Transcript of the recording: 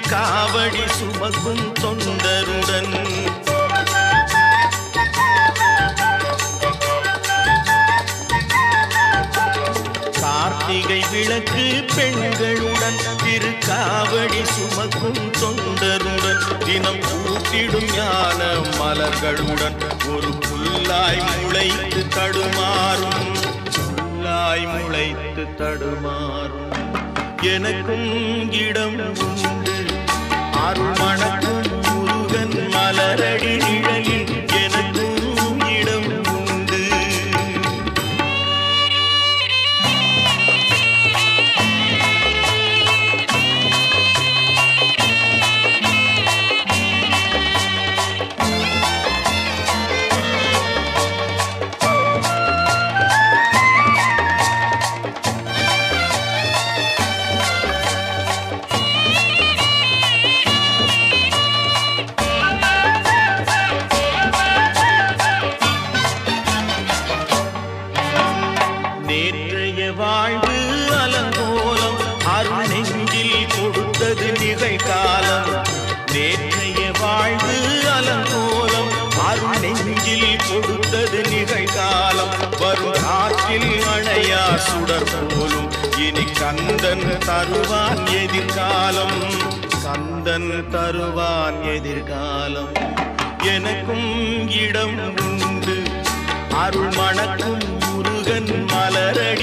திருக்காவடி சுமக்கும் தொண்டருடன் கார்த்திகை விளக்கு பெண்களுடன் திருக்காவடி சுமக்கும் தொண்டருடன் தினம் பூத்திடும் ஞான மலர்களுடன் ஒரு புல்லாய் முளைத்து தடுமாறும் எனக்கும் இடம் உண்டு அருள்மணக்கும் முருகன் மலரடி நிழலில் எனக்கும் இடம் உண்டு நேற்றைய வாழ்வு அலங்கோலம் அருள் நெஞ்சில் கொடுத்தது நிகழ்காலம் நேற்றைய வாழ்வு அலங்கோலம் அருள் நெஞ்சில் கொடுத்தது நிகழ்காலம் வரும் காற்றில் அணையா சுடர் போலும் இனி கந்தன் தருவான் எதிர்காலம் எனக்கும் இடம் உண்டு அருள் மணக்கும் முருகன் மலரடி